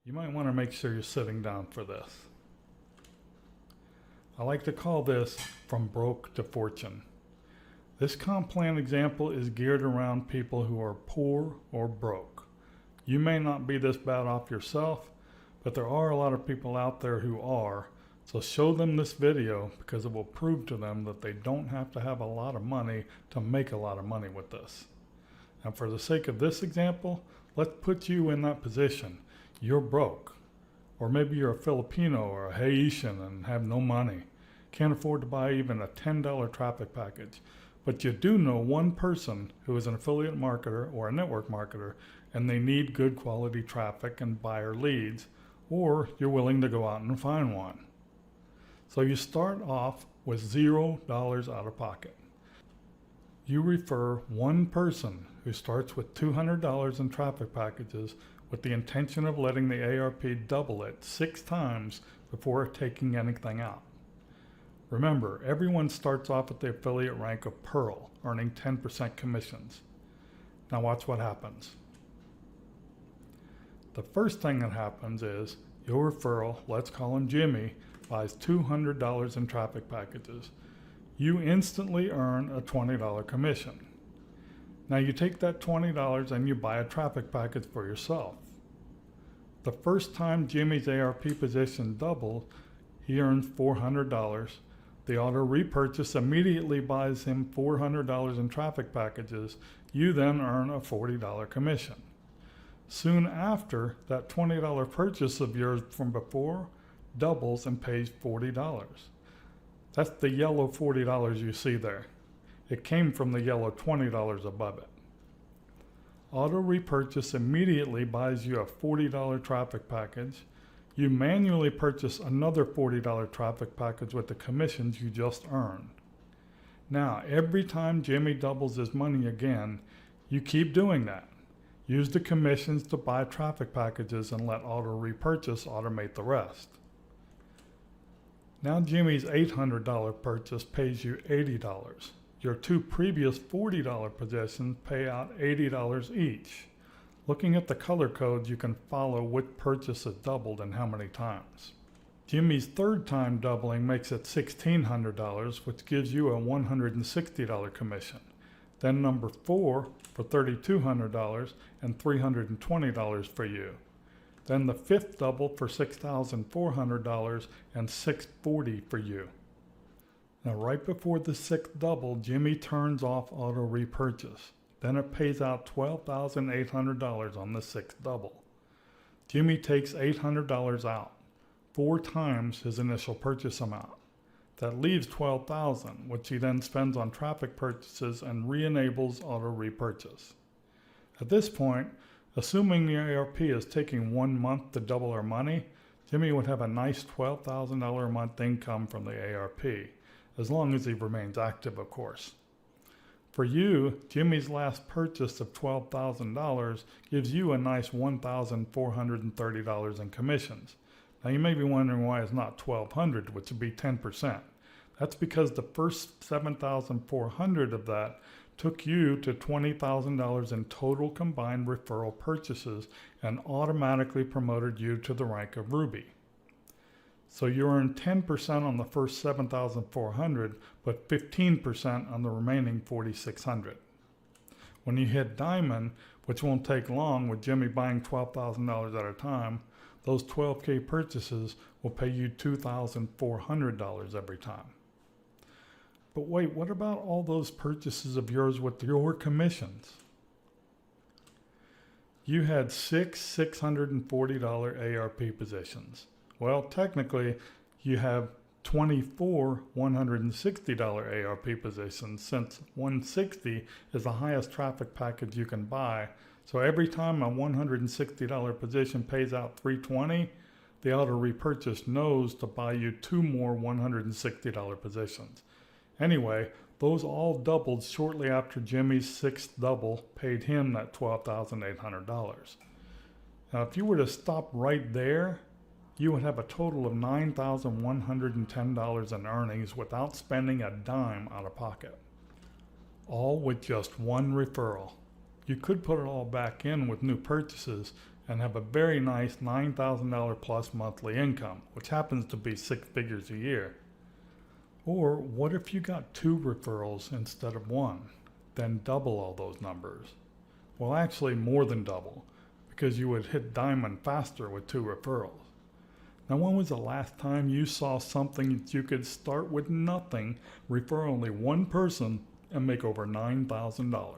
You might want to make sure you're sitting down for this. I like to call this from broke to fortune. This comp plan example is geared around people who are poor or broke. You may not be this bad off yourself, but there are a lot of people out there who are, so show them this video because it will prove to them that they don't have to have a lot of money to make a lot of money with this. And for the sake of this example, let's put you in that position. You're broke, or maybe you're a Filipino or a Haitian and have no money, can't afford to buy even a $10 traffic package, but you do know one person who is an affiliate marketer or a network marketer and they need good quality traffic and buyer leads, or you're willing to go out and find one. So you start off with $0 out of pocket. You refer one person who starts with $200 in traffic packages with the intention of letting the ARP double it 6 times before taking anything out. Remember, everyone starts off at the affiliate rank of Pearl, earning 10% commissions. Now watch what happens. The first thing that happens is your referral, let's call him Jimmy, buys $200 in traffic packages. You instantly earn a $20 commission. Now you take that $20 and you buy a traffic package for yourself. The first time Jimmy's ARP position doubled, he earns $400. The auto repurchase immediately buys him $400 in traffic packages. You then earn a $40 commission. Soon after, that $20 purchase of yours from before doubles and pays $40. That's the yellow $40 you see there. It came from the yellow $20 above it. Auto repurchase immediately buys you a $40 traffic package. You manually purchase another $40 traffic package with the commissions you just earned. Now, every time Jimmy doubles his money again, you keep doing that. Use the commissions to buy traffic packages and let auto repurchase automate the rest. Now Jimmy's $800 purchase pays you $80. Your 2 previous $40 positions pay out $80 each. Looking at the color codes, you can follow which purchase is doubled and how many times. Jimmy's 3rd time doubling makes it $1,600, which gives you a $160 commission. Then number 4 for $3,200 and $320 for you. Then the 5th double for $6,400 and $640 for you. Now right before the 6th double, Jimmy turns off auto repurchase. Then it pays out $12,800 on the 6th double. Jimmy takes $800 out, 4 times his initial purchase amount. That leaves $12,000, which he then spends on traffic purchases and re-enables auto repurchase. At this point, assuming the ARP is taking 1 month to double our money, Jimmy would have a nice $12,000 a month income from the ARP, as long as he remains active, of course. For you, Jimmy's last purchase of $12,000 gives you a nice $1,430 in commissions. Now you may be wondering why it's not $1,200, which would be 10%. That's because the first $7,400 of that took you to $20,000 in total combined referral purchases and automatically promoted you to the rank of Ruby. So you earn 10% on the first $7,400, but 15% on the remaining $4,600. When you hit Diamond, which won't take long with Jimmy buying $12,000 at a time, those 12K purchases will pay you $2,400 every time. But wait, what about all those purchases of yours with your commissions? You had 6 $640 ARP positions. Well, technically, you have 24 $160 ARP positions, since 160 is the highest traffic package you can buy. So every time a $160 position pays out $320, the auto repurchase knows to buy you 2 more $160 positions. Anyway, those all doubled shortly after Jimmy's 6th double paid him that $12,800. Now, if you were to stop right there, you would have a total of $9,110 in earnings without spending a dime out of pocket. All with just 1 referral. You could put it all back in with new purchases and have a very nice $9,000 plus monthly income, which happens to be 6 figures a year? Or what if you got 2 referrals instead of 1? Then double all those numbers. Well, actually more than double, because you would hit diamond faster with 2 referrals. Now, when was the last time you saw something that you could start with nothing, refer only 1 person, and make over $9,000?